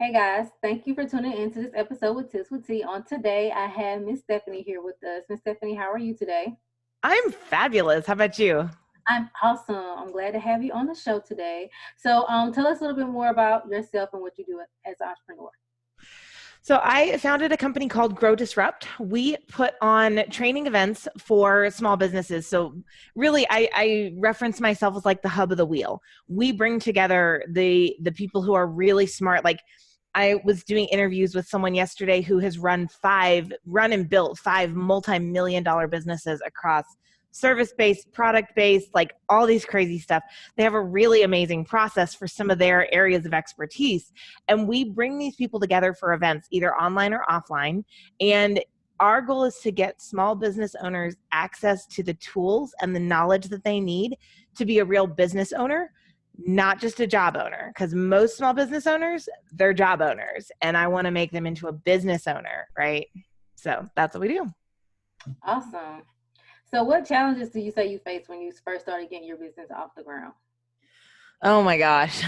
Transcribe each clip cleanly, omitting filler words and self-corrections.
Hey guys, thank you for tuning into this episode with Tips with T. On today, I have Miss Stephanie here with us. Miss Stephanie, how are you today? I'm fabulous. How about you? I'm awesome. I'm glad to have you on the show today. So, tell us a little bit more about yourself and what you do as an entrepreneur. So I founded a company called Grow Disrupt. We put on training events for small businesses. So really, I reference myself as like the hub of the wheel. We bring together the people who are really smart. Like I was doing interviews with someone yesterday who has run and built five multi-million dollar businesses across service-based, product-based, like all these crazy stuff. They have a really amazing process for some of their areas of expertise. And we bring these people together for events, either online or offline. And our goal is to get small business owners access to the tools and the knowledge that they need to be a real business owner, not just a job owner. Because most small business owners, they're job owners. And I want to make them into a business owner, right? So that's what we do. Awesome. So, what challenges do you say you faced when you first started getting your business off the ground? Oh my gosh.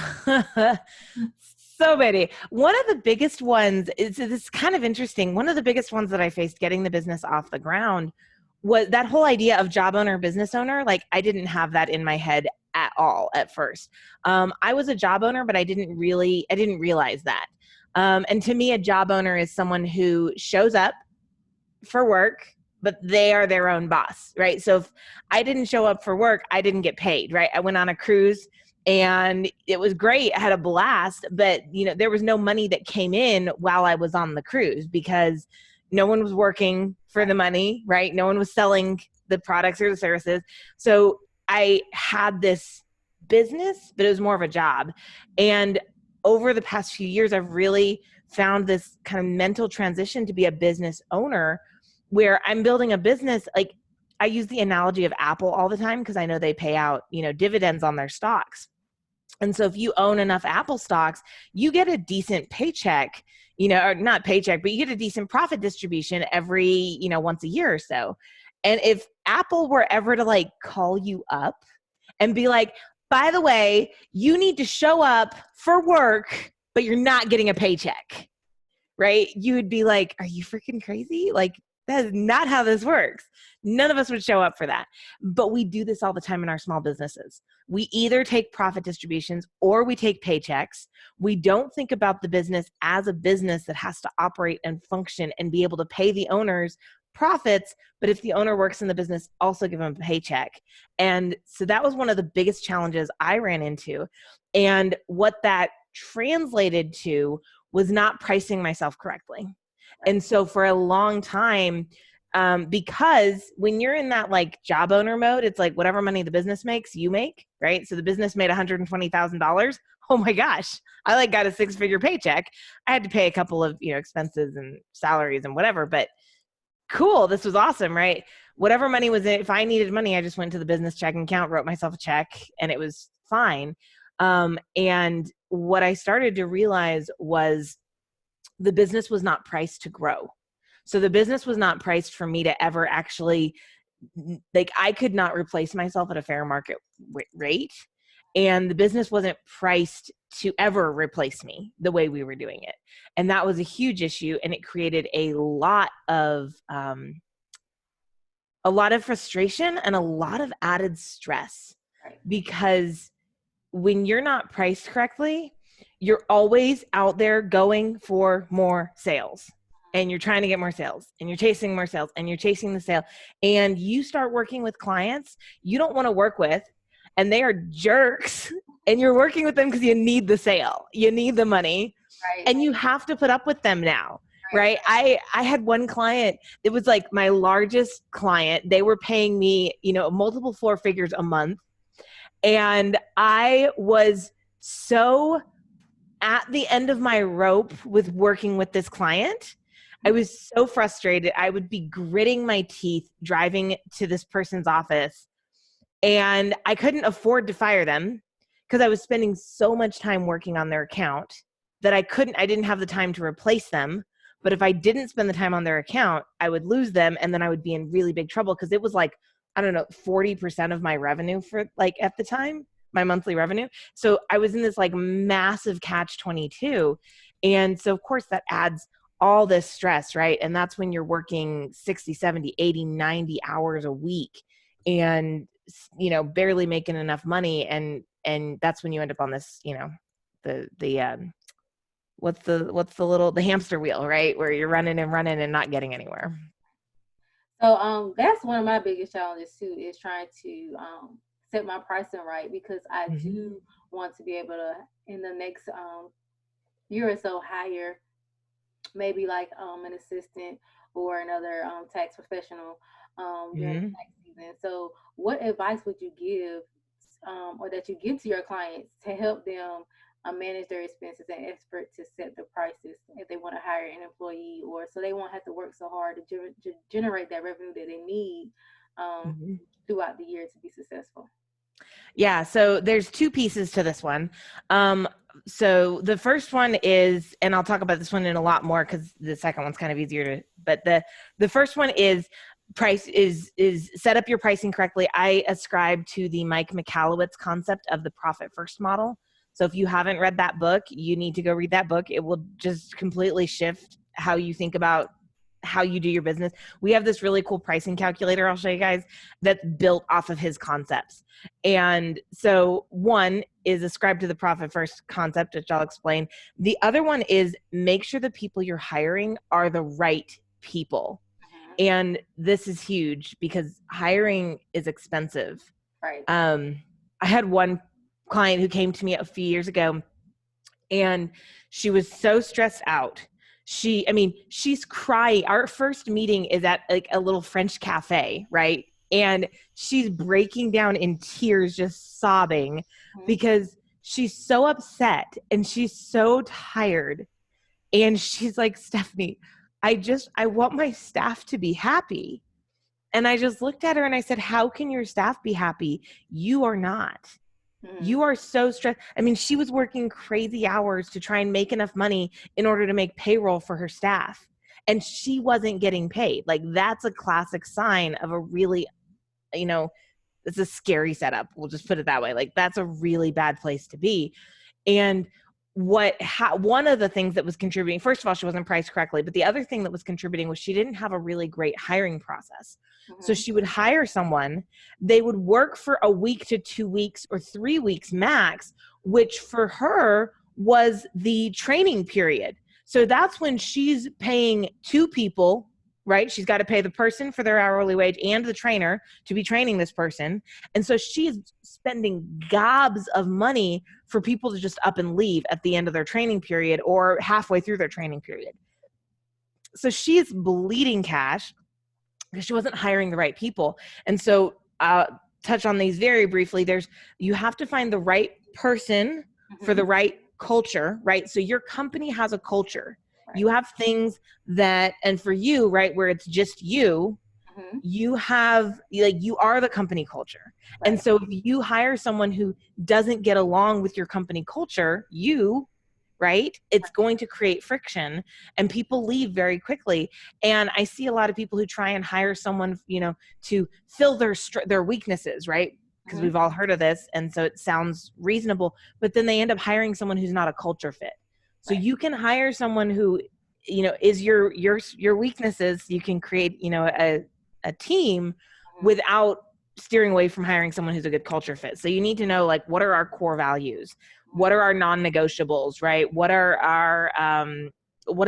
So many. One of the biggest ones is this kind of interesting. One of the biggest ones that I faced getting the business off the ground was that whole idea of job owner, business owner. Like I didn't have that in my head at all at first. I was a job owner, but I didn't realize that. And to me, a job owner is someone who shows up for work, but they are their own boss, right? So if I didn't show up for work, I didn't get paid, right? I went on a cruise and it was great. I had a blast, but there was no money that came in while I was on the cruise because no one was working for the money, right? No one was selling the products or the services. So I had this business, but it was more of a job. And over the past few years, I've really found this kind of mental transition to be a business owner where I'm building a business. Like I use the analogy of Apple all the time because I know they pay out, dividends on their stocks. And so if you own enough Apple stocks, you get a decent paycheck, or not paycheck, but you get a decent profit distribution every, once a year or so. And if Apple were ever to like call you up and be like, by the way, you need to show up for work, but you're not getting a paycheck, right? You would be like, are you freaking crazy? Like, that is not how this works. None of us would show up for that. But we do this all the time in our small businesses. We either take profit distributions or we take paychecks. We don't think about the business as a business that has to operate and function and be able to pay the owners profits. But if the owner works in the business, also give them a paycheck. And so that was one of the biggest challenges I ran into. And what that translated to was not pricing myself correctly. And so for a long time, because when you're in that like job owner mode, it's like whatever money the business makes, you make, right? So the business made $120,000. Oh my gosh, I like got a 6-figure paycheck. I had to pay a couple of, expenses and salaries and whatever, but cool. This was awesome, right? Whatever money was in, if I needed money, I just went to the business checking account, wrote myself a check, and it was fine. And what I started to realize was the business was not priced to grow. So the business was not priced for me to ever actually, like I could not replace myself at a fair market rate. And the business wasn't priced to ever replace me the way we were doing it. And that was a huge issue. And it created a lot of frustration and a lot of added stress because when you're not priced correctly, you're always out there going for more sales and you're trying to get more sales and you're chasing more sales and you're chasing the sale and you start working with clients you don't want to work with and they are jerks and you're working with them because you need the sale, you need the money, right? And you have to put up with them now. Right. I had one client, it was like my largest client. They were paying me, multiple 4 figures a month. And I was so at the end of my rope with working with this client. I was so frustrated. I would be gritting my teeth driving to this person's office and I couldn't afford to fire them because I was spending so much time working on their account that I didn't have the time to replace them. But if I didn't spend the time on their account, I would lose them and then I would be in really big trouble because it was like, I don't know, 40% of my revenue for like at the time, my monthly revenue. So I was in this like massive catch 22 And so of course that adds all this stress, right? And that's when you're working 60, 70, 80, 90 hours a week and, barely making enough money. And that's when you end up on this, the the hamster wheel, right? Where you're running and running and not getting anywhere. So that's one of my biggest challenges too, is trying to set my pricing right, because I Mm-hmm. do want to be able to, in the next year or so, hire maybe like an assistant or another tax professional during the Mm-hmm. tax season. So what advice would you give, or that you give to your clients to help them manage their expenses and expert to set the prices if they want to hire an employee, or so they won't have to work so hard to generate that revenue that they need um, Mm-hmm. throughout the year to be successful? Yeah, so there's two pieces to this one. So the first one is, and I'll talk about this one in a lot more because the second one's kind of easier to, but the first one is price is set up your pricing correctly. I ascribe to the Mike Michalowicz concept of the profit first model. So if you haven't read that book, you need to go read that book. It will just completely shift how you think about how you do your business. We have this really cool pricing calculator I'll show you guys that's built off of his concepts. And so one is ascribed to the profit first concept, which I'll explain. The other one is make sure the people you're hiring are the right people. Mhm. And this is huge because hiring is expensive. Right. I had one client who came to me a few years ago and she was so stressed out. She's crying. Our first meeting is at like a little French cafe, right? And she's breaking down in tears, just sobbing Mhm. because she's so upset and she's so tired. And she's like, Stephanie, I want my staff to be happy. And I just looked at her and I said, how can your staff be happy? You are not. Mhm. You are so stressed. She was working crazy hours to try and make enough money in order to make payroll for her staff. And she wasn't getting paid. Like, that's a classic sign of a really, it's a scary setup. We'll just put it that way. Like, that's a really bad place to be. And one of the things that was contributing, first of all, she wasn't priced correctly, but the other thing that was contributing was she didn't have a really great hiring process. So Mhm. she would hire someone, they would work for a week to 2 weeks or 3 weeks max, which for her was the training period. So that's when she's paying two people, right? She's got to pay the person for their hourly wage and the trainer to be training this person. And so she's spending gobs of money for people to just up and leave at the end of their training period or halfway through their training period. So she's bleeding cash because she wasn't hiring the right people. And so touch on these very briefly. You have to find the right person for Mhm. the right culture, right? So your company has a culture. Right. You have things that, and for you, right, where it's just Mhm. you have, like, you are the company culture. And Right. so if you hire someone who doesn't get along with your company culture, right, it's going to create friction and people leave very quickly. And I see a lot of people who try and hire someone, to fill their weaknesses, right? Because Mhm. we've all heard of this. And so it sounds reasonable, but then they end up hiring someone who's not a culture fit. So Right. you can hire someone who, is your weaknesses. You can create, a team Mhm. without steering away from hiring someone who's a good culture fit. So you need to know, like, what are our core values? What Mhm. are our non-negotiables, right? What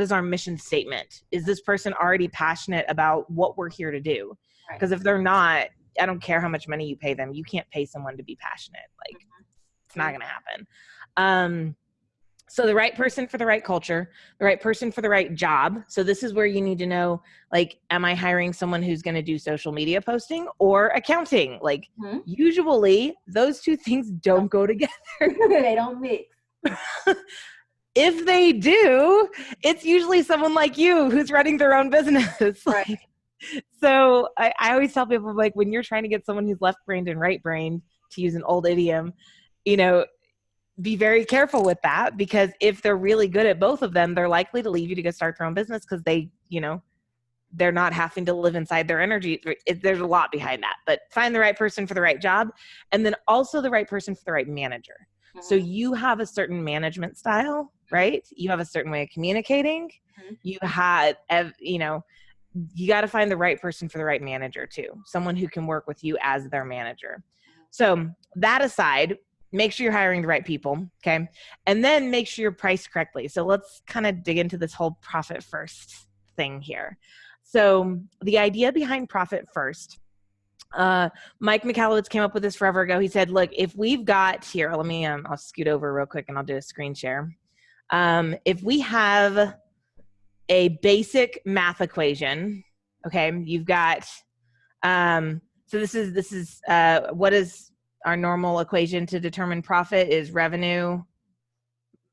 is our mission statement? Is this person already passionate about what we're here to do? Right. Because if they're not, I don't care how much money you pay them. You can't pay someone to be passionate. Like, it's not Mhm. going to happen. So the right person for the right culture, the right person for the right job. So this is where you need to know, like, am I hiring someone who's going to do social media posting or accounting? Like, Mhm. usually those two things don't go together. They don't mix. If they do, it's usually someone like you who's running their own business. Right. Like, so I always tell people, like, when you're trying to get someone who's left-brained and right-brained, to use an old idiom, be very careful with that, because if they're really good at both of them, they're likely to leave you to go start their own business because they're not having to live inside their energy. There's a lot behind that, but find the right person for the right job, and then also the right person for the right manager. So Mhm. you have a certain management style right? You have a certain way of communicating. You had, you got to find the right person for the right manager too. Someone who can work with you as their manager. So that aside, make sure you're hiring the right people. Okay. And then make sure you're priced correctly. So let's kind of dig into this whole profit first thing here. So the idea behind profit first, Mike Michalowicz came up with this forever ago. He said, look, if we've got here, let me, I'll scoot over real quick and I'll do a screen share. If we have a basic math equation, okay, you've got, so this is what is our normal equation to determine profit is revenue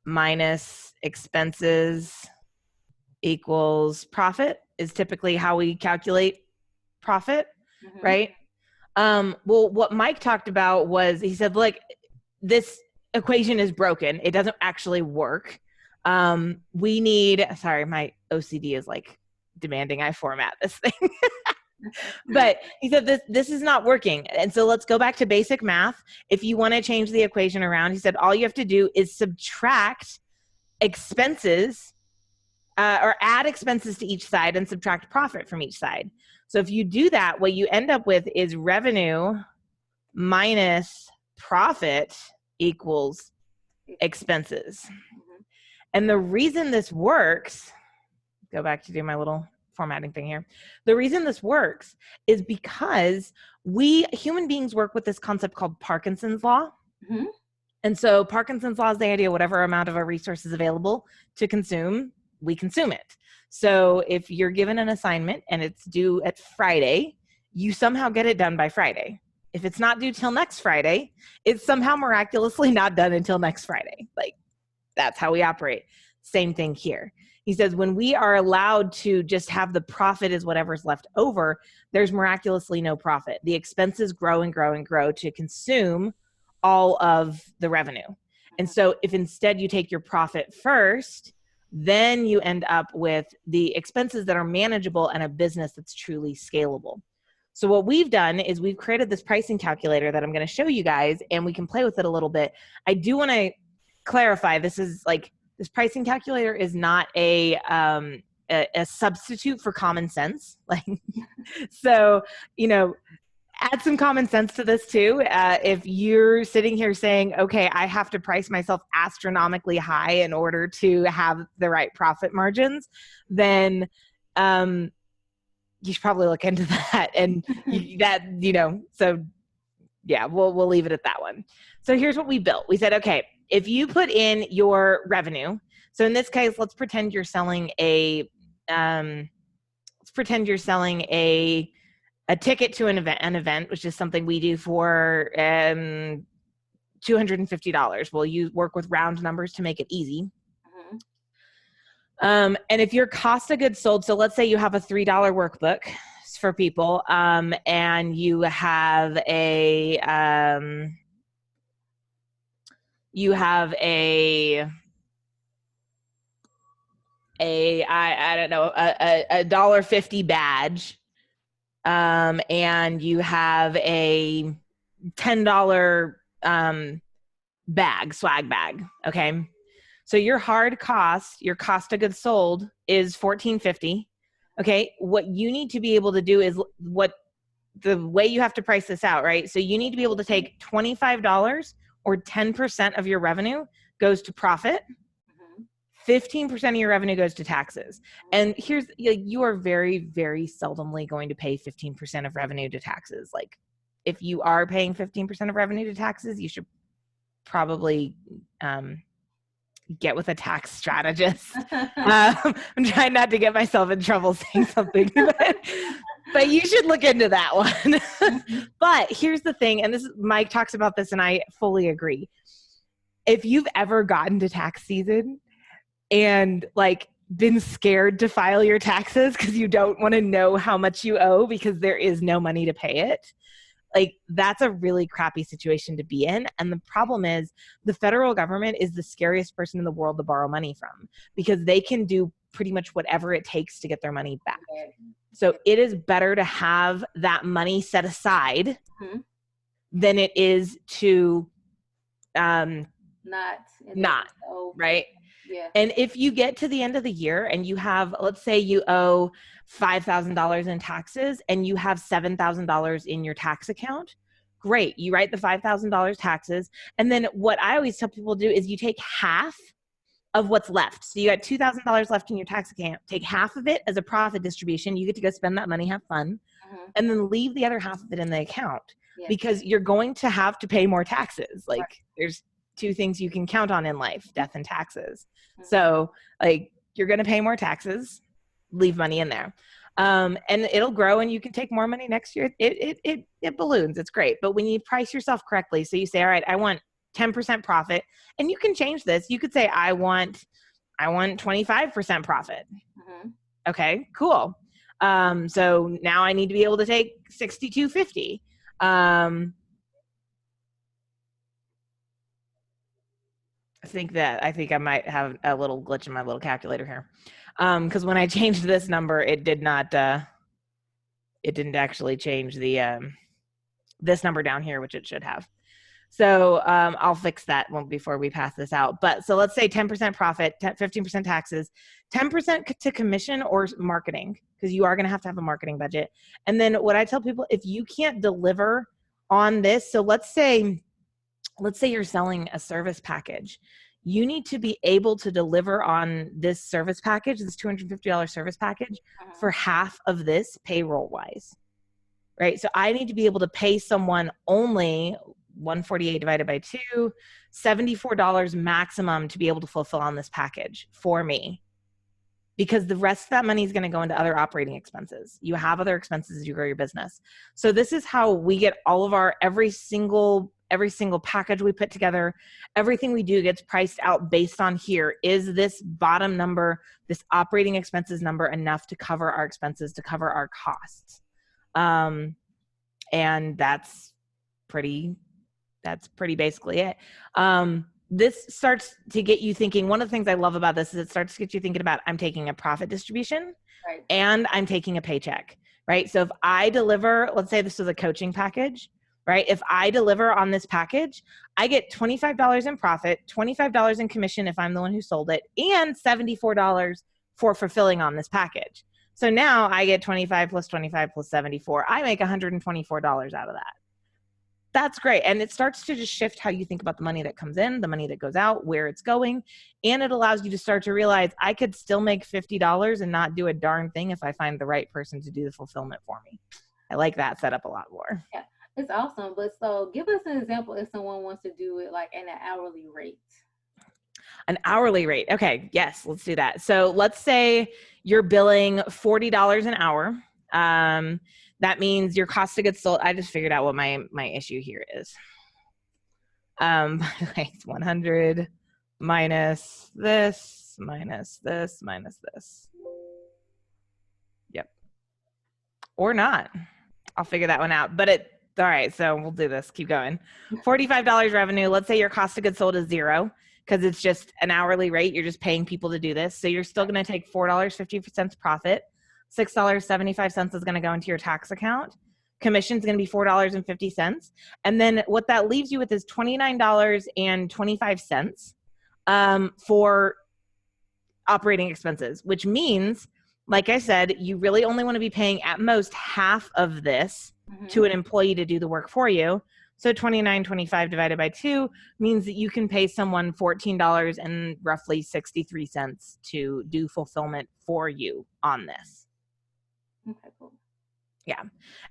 minus expenses equals profit is typically how we calculate profit, right? Well, what Mike talked about was, he said, like, this equation is broken. It doesn't actually work. We need, sorry, my OCD is like demanding I format this thing. But he said, this is not working. And so let's go back to basic math. If you want to change the equation around, he said, all you have to do is subtract expenses or add expenses to each side and subtract profit from each side. So if you do that, what you end up with is revenue minus profit equals expenses. And the reason this works, go back to do my little formatting thing here. The reason this works is because we human beings work with this concept called Parkinson's law. And so Parkinson's law is the idea, whatever amount of a resource is available to consume, we consume it. So if you're given an assignment and it's due at Friday, you somehow get it done by Friday. If it's not due till next Friday, it's somehow miraculously not done until next Friday. Like, that's how we operate. Same thing here. He says, when we are allowed to just have the profit as whatever's left over, there's miraculously no profit. The expenses grow and grow and grow to consume all of the revenue. And so if instead you take your profit first, then you end up with the expenses that are manageable and a business that's truly scalable. So what we've done is we've created this pricing calculator that I'm going to show you guys, and we can play with it a little bit. I do want to clarify, this pricing calculator is not a substitute for common sense. Like, so, add some common sense to this too. If you're sitting here saying, okay, I have to price myself astronomically high in order to have the right profit margins, then you should probably look into that. And so yeah, we'll leave it at that one. So here's what we built. We said, okay, if you put in your revenue, so in this case, let's pretend you're selling a ticket to an event, which is something we do for $250. Well, you work with round numbers to make it easy. And if your cost of goods sold, so let's say you have a $3 workbook for people, and you have a $1.50 badge, and you have a $10 swag bag. Okay. So your cost of goods sold is $14.50. Okay. What you need to be able to do is the way you have to price this out, right? So you need to be able to take $25 or 10% of your revenue goes to profit. 15% of your revenue goes to taxes. And you are very, very seldomly going to pay 15% of revenue to taxes. Like, if you are paying 15% of revenue to taxes, you should probably get with a tax strategist. I'm trying not to get myself in trouble saying something, but you should look into that one. But here's the thing, and Mike talks about this, and I fully agree. If you've ever gotten to tax season and been scared to file your taxes because you don't want to know how much you owe because there is no money to pay it, that's a really crappy situation to be in. And the problem is the federal government is the scariest person in the world to borrow money from, because they can do pretty much whatever it takes to get their money back. So it is better to have that money set aside than it is to not, right? Yeah. And if you get to the end of the year and you have, let's say you owe $5,000 in taxes and you have $7,000 in your tax account, great. You write the $5,000 taxes. And then what I always tell people to do is you take half of what's left. So you got $2,000 left in your tax account. Take half of it as a profit distribution. You get to go spend that money, have fun, and then leave the other half of it in the account, because you're going to have to pay more taxes. Like there's two things you can count on in life, death and taxes. So like you're going to pay more taxes, leave money in there. And it'll grow and you can take more money next year. It balloons. It's great. But when you price yourself correctly, so you say, all right, I want 10% profit, and you can change this. You could say, I want 25% profit. Okay, cool. So now I need to be able to take 6250. I think I might have a little glitch in my little calculator here. Because when I changed this number, it didn't actually change the, this number down here, which it should have. So I'll fix that before we pass this out. But so let's say 10% profit, 15% taxes, 10% to commission or marketing, because you are going to have a marketing budget. And then what I tell people, if you can't deliver on this, so let's say you're selling a service package, you need to be able to deliver on this service package, this $250 service package, for half of this payroll wise, right? So I need to be able to pay someone only 148 divided by 2, $74 maximum to be able to fulfill on this package for me, because the rest of that money is going to go into other operating expenses. You have other expenses as you grow your business. So this is how we get all of our, every single package we put together, everything we do gets priced out based on here. Is this bottom number, this operating expenses number, enough to cover our expenses, to cover our costs? And that's pretty basically it. This starts to get you thinking. One of the things I love about this is it starts to get you thinking about, I'm taking a profit distribution, and I'm taking a paycheck, right? So if I deliver, let's say this was a coaching package, right? If I deliver on this package, I get $25 in profit, $25 in commission if I'm the one who sold it, and $74 for fulfilling on this package. So now I get 25 plus 25 plus 74. I make $124 out of that. That's great. And it starts to just shift how you think about the money that comes in, the money that goes out, where it's going. And it allows you to start to realize I could still make $50 and not do a darn thing if I find the right person to do the fulfillment for me. I like that setup a lot more. Yeah, it's awesome. But so give us an example if someone wants to do it like at an hourly rate. An hourly rate. Okay. Yes, let's do that. So let's say you're billing $40 an hour. That means your cost of goods sold. I just figured out what my issue here is. It's 100 minus this, minus this, minus this. Yep. Or not. I'll figure that one out. But all right. So we'll do this. Keep going. $45 revenue. Let's say your cost of goods sold is 0, because it's just an hourly rate. You're just paying people to do this. So you're still going to take $4.50 profit. $6.75 is going to go into your tax account. Commission is going to be $4.50. And then what that leaves you with is $29.25 for operating expenses, which means, like I said, you really only want to be paying at most half of this to an employee to do the work for you. So $29.25 divided by 2 means that you can pay someone $14 and roughly 63 cents to do fulfillment for you on this. Okay, cool. Yeah.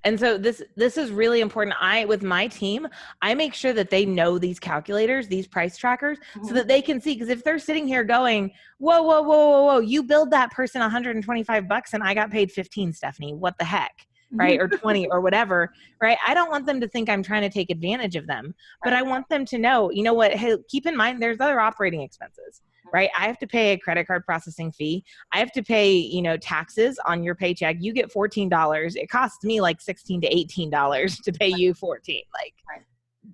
And so this is really important. With my team, I make sure that they know these calculators, these price trackers, so that they can see, because if they're sitting here going, whoa, you billed that person $125 and I got paid 15, Stephanie, what the heck? Right? Or 20 or whatever, right? I don't want them to think I'm trying to take advantage of them, but I want them to know, you know what, hey, keep in mind, there's other operating expenses, right? I have to pay a credit card processing fee. I have to pay, taxes on your paycheck. You get $14. It costs me like $16 to $18 to pay you 14. Like,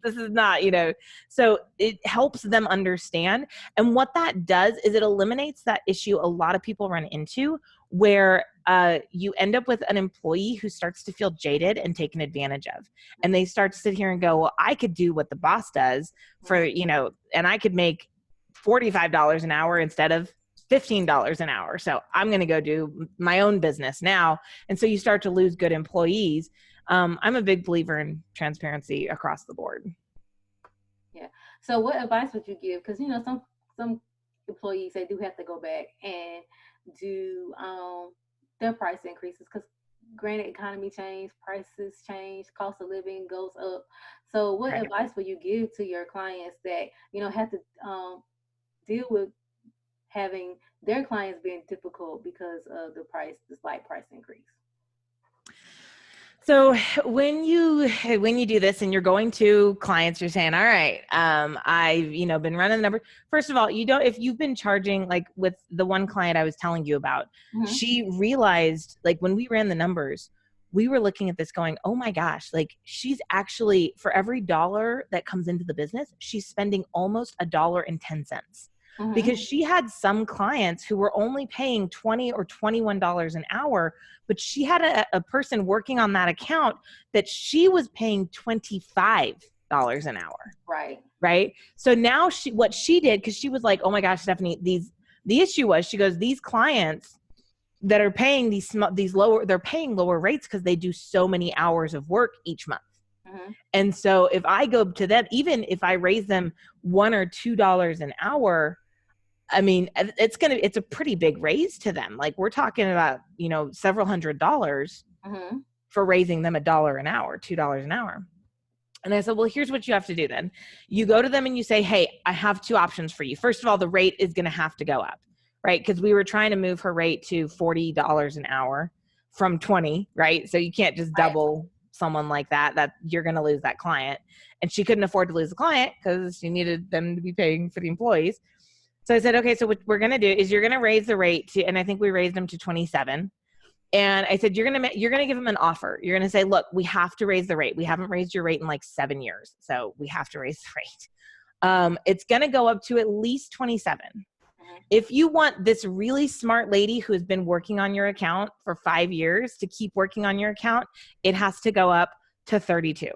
this is not, so it helps them understand. And what that does is it eliminates that issue a lot of people run into, where you end up with an employee who starts to feel jaded and taken advantage of. And they start to sit here and go, well, I could do what the boss does for, and I could make $45 an hour instead of $15 an hour. So I'm going to go do my own business now. And so you start to lose good employees. I'm a big believer in transparency across the board. Yeah. So what advice would you give? Because, you know, some employees, they do have to go back and do their price increases because granted economy change, prices change, cost of living goes up. So what Right. advice would you give to your clients that, you know, have to deal with having their clients being difficult because of the slight price increase? So when you do this and you're going to clients, you're saying, all right, I've, been running the number. First of all, if you've been charging, like with the one client I was telling you about, she realized, like, when we ran the numbers, we were looking at this going, oh my gosh, like, she's actually, for every dollar that comes into the business, she's spending almost $1.10. Because she had some clients who were only paying $20 or $21 an hour, but she had a person working on that account that she was paying $25 an hour. Right. So now what she did, because she was like, oh my gosh, Stephanie, the issue was, she goes, these clients that are paying they're paying lower rates because they do so many hours of work each month. And so if I go to them, even if I raise them $1 or $2 an hour, I mean, it's a pretty big raise to them. Like, we're talking about, several $100s for raising them $1 an hour, $2 an hour. And I said, well, here's what you have to do then. You go to them and you say, hey, I have two options for you. First of all, the rate is going to have to go up, right? Because we were trying to move her rate to $40 an hour from 20, right? So you can't just double someone like that you're going to lose that client. And she couldn't afford to lose the client because she needed them to be paying for the employees. So I said, okay, so what we're going to do is you're going to raise the rate to, and I think we raised them to 27. And I said, you're going to give them an offer. You're going to say, look, we have to raise the rate. We haven't raised your rate in like 7 years. So we have to raise the rate. It's going to go up to at least 27. If you want this really smart lady who has been working on your account for 5 years to keep working on your account, it has to go up to 32.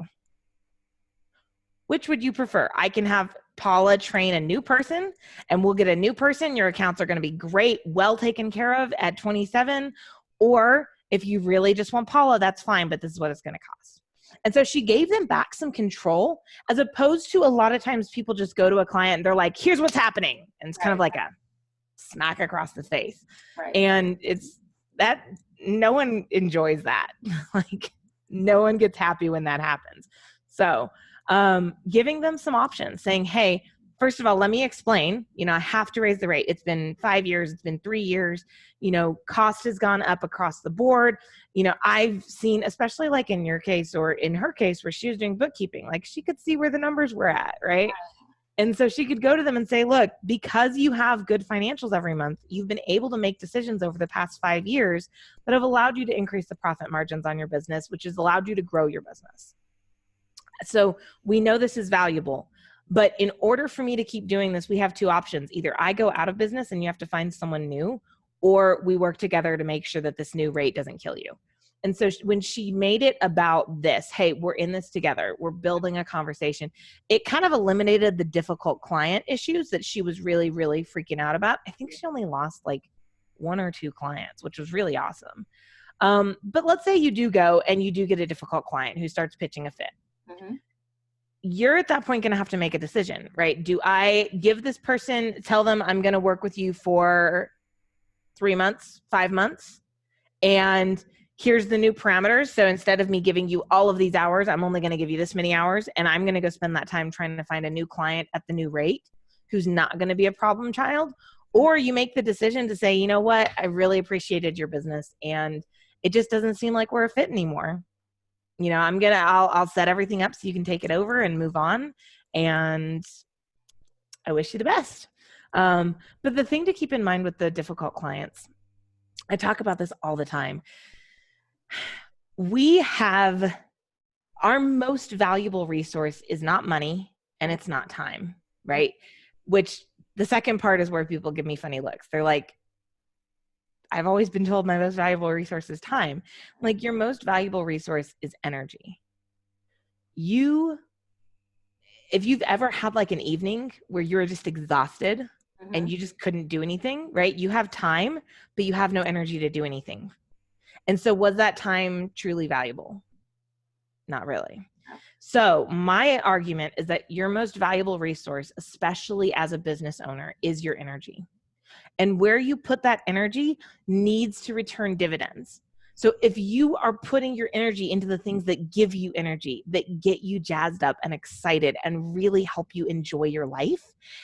Which would you prefer? I can have Paula train a new person and we'll get a new person. Your accounts are going to be great, well taken care of at 27. Or if you really just want Paula, that's fine, but this is what it's going to cost. And so she gave them back some control, as opposed to a lot of times people just go to a client and they're like, here's what's happening. And it's kind of like a smack across the face. And it's that no one enjoys that. Like, no one gets happy when that happens. So giving them some options, saying, hey, first of all, let me explain, I have to raise the rate. It's been 5 years. It's been 3 years, cost has gone up across the board. I've seen, especially like in your case or in her case where she was doing bookkeeping, like she could see where the numbers were at. Right. And so she could go to them and say, look, because you have good financials every month, you've been able to make decisions over the past 5 years that have allowed you to increase the profit margins on your business, which has allowed you to grow your business. So we know this is valuable, but in order for me to keep doing this, we have two options. Either I go out of business and you have to find someone new, or we work together to make sure that this new rate doesn't kill you. And so when she made it about this, hey, we're in this together, we're building a conversation, it kind of eliminated the difficult client issues that she was really, really freaking out about. I think she only lost like 1 or 2 clients, which was really awesome. But let's say you do go and you do get a difficult client who starts pitching a fit. You're at that point going to have to make a decision, right? Do I give this person, tell them I'm going to work with you for 3 months, 5 months, and here's the new parameters. So instead of me giving you all of these hours, I'm only going to give you this many hours, and I'm going to go spend that time trying to find a new client at the new rate who's not going to be a problem child. Or you make the decision to say, you know what, I really appreciated your business and it just doesn't seem like we're a fit anymore. I'll set everything up so you can take it over and move on. And I wish you the best. But the thing to keep in mind with the difficult clients, I talk about this all the time. We have our most valuable resource is not money and it's not time, right? Which the second part is where people give me funny looks. They're like, I've always been told my most valuable resource is time. Like, your most valuable resource is energy. if you've ever had like an evening where you're just exhausted and you just couldn't do anything, right? You have time, but you have no energy to do anything. And so was that time truly valuable? Not really. So my argument is that your most valuable resource, especially as a business owner, is your energy. And where you put that energy needs to return dividends. So if you are putting your energy into the things that give you energy, that get you jazzed up and excited and really help you enjoy your life,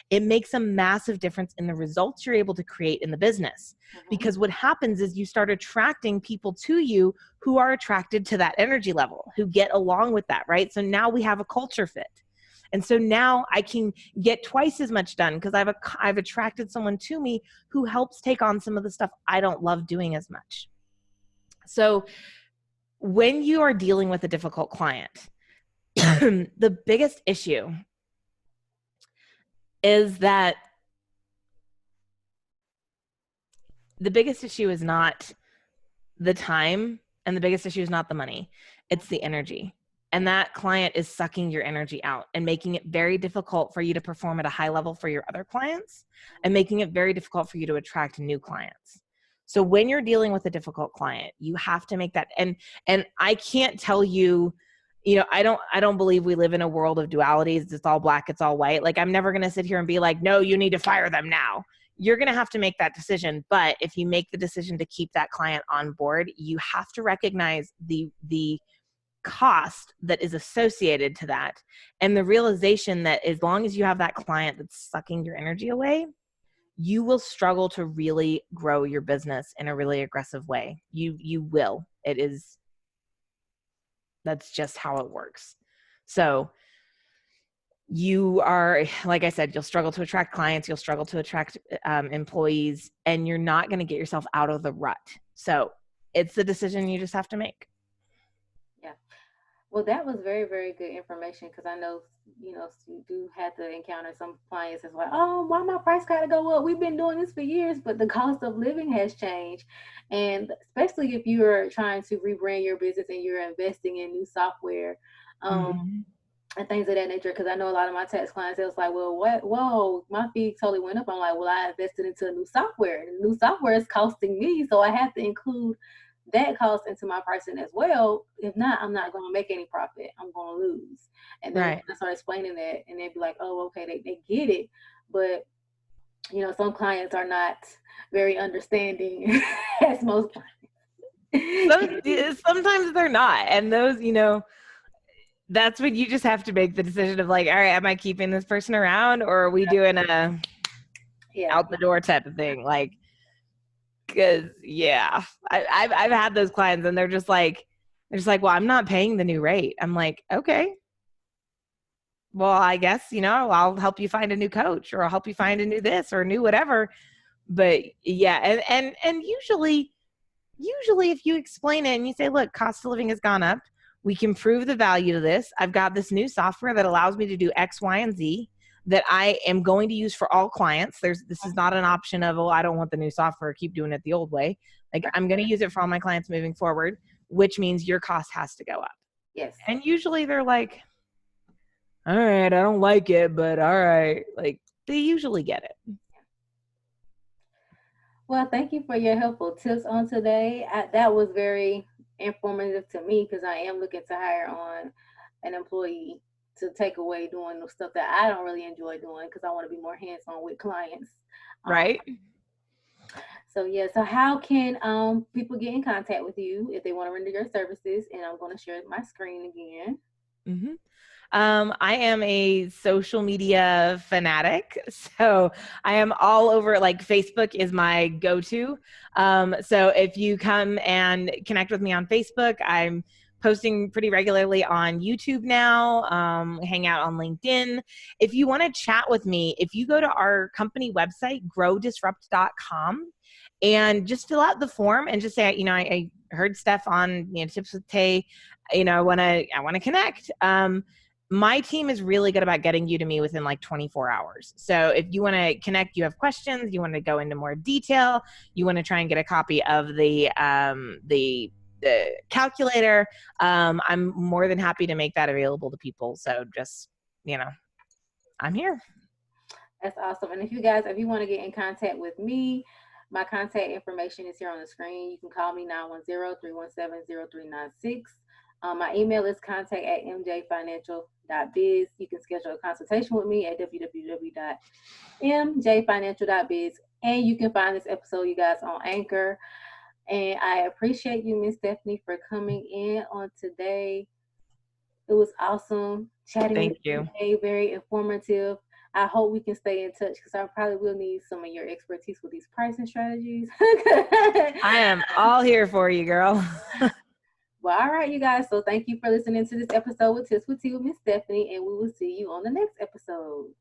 it makes a massive difference in the results you're able to create in the business. Because what happens is you start attracting people to you who are attracted to that energy level, who get along with that, right? So now we have a culture fit. And so now I can get twice as much done because I've attracted someone to me who helps take on some of the stuff I don't love doing as much. So when you are dealing with a difficult client, the biggest issue is that the biggest issue is not the time, and the biggest issue is not the money. It's the energy. And that client is sucking your energy out and making it very difficult for you to perform at a high level for your other clients, and making it very difficult for you to attract new clients. So when you're dealing with a difficult client, you have to make that. And I can't tell you, I don't believe we live in a world of dualities. It's all black, it's all white. Like, I'm never going to sit here and be like, no, you need to fire them now. You're going to have to make that decision. But if you make the decision to keep that client on board, you have to recognize the cost that is associated to that, and the realization that as long as you have that client that's sucking your energy away, you will struggle to really grow your business in a really aggressive way. You will. That's just how it works. So you are, like I said, you'll struggle to attract clients, you'll struggle to attract employees, and you're not going to get yourself out of the rut. So it's the decision you just have to make. Yeah. Well, that was very, very good information, because I know, you do have to encounter some clients that's like, oh, why my price got to go up? We've been doing this for years, but the cost of living has changed. And especially if you're trying to rebrand your business and you're investing in new software, and things of that nature. Because I know a lot of my tax clients, it was like, well, what? Whoa, my fee totally went up. I'm like, well, I invested into a new software. And the new software is costing me, so I have to include that cost into my pricing as well. If not, I'm not going to make any profit. I'm going to lose. And then Right. I start explaining that, and they'd be like, oh, okay, they get it. But, some clients are not very understanding, as most clients. Sometimes they're not. And those, that's when you just have to make the decision of like, all right, am I keeping this person around, or are we doing a out the door type of thing? Like, because I've had those clients and they're just like, well, I'm not paying the new rate. I'm like, okay, well, I guess, I'll help you find a new coach, or I'll help you find a new this or new whatever. But yeah. And usually if you explain it and you say, look, cost of living has gone up, we can prove the value to this. I've got this new software that allows me to do X, Y, and Z that I am going to use for all clients. This is not an option of, I don't want the new software, keep doing it the old way. Like, I'm going to use it for all my clients moving forward, which means your cost has to go up. Yes. And usually they're like, all right, I don't like it, but all right. Like, they usually get it. Well, thank you for your helpful tips on today. That was very informative to me, because I am looking to hire on an employee to take away doing the stuff that I don't really enjoy doing, because I want to be more hands-on with clients. Right. So how can people get in contact with you if they want to render your services? And I'm going to share my screen again. I am a social media fanatic. So I am all over, like Facebook is my go-to. So if you come and connect with me on Facebook, I'm posting pretty regularly on YouTube now, hang out on LinkedIn. If you want to chat with me, if you go to our company website, growdisrupt.com, and just fill out the form and just say, I heard Steph on Tips with Tay, I want to connect. My team is really good about getting you to me within like 24 hours. So if you want to connect, you have questions, you want to go into more detail, you want to try and get a copy of the calculator, I'm more than happy to make that available to people. So just, I'm here. That's awesome. And if you want to get in contact with me, my contact information is here on the screen. You can call me 910-317-0396. My email is contact@mjfinancial.biz. You can schedule a consultation with me at www.mjfinancial.biz. And you can find this episode, you guys, on Anchor. And I appreciate you, Miss Stephanie, for coming in on today. It was awesome chatting with you today, very informative. I hope we can stay in touch because I probably will need some of your expertise with these pricing strategies. I am all here for you, girl. Well, all right, you guys. So thank you for listening to this episode with Tips with Tea with Miss Stephanie, and we will see you on the next episode.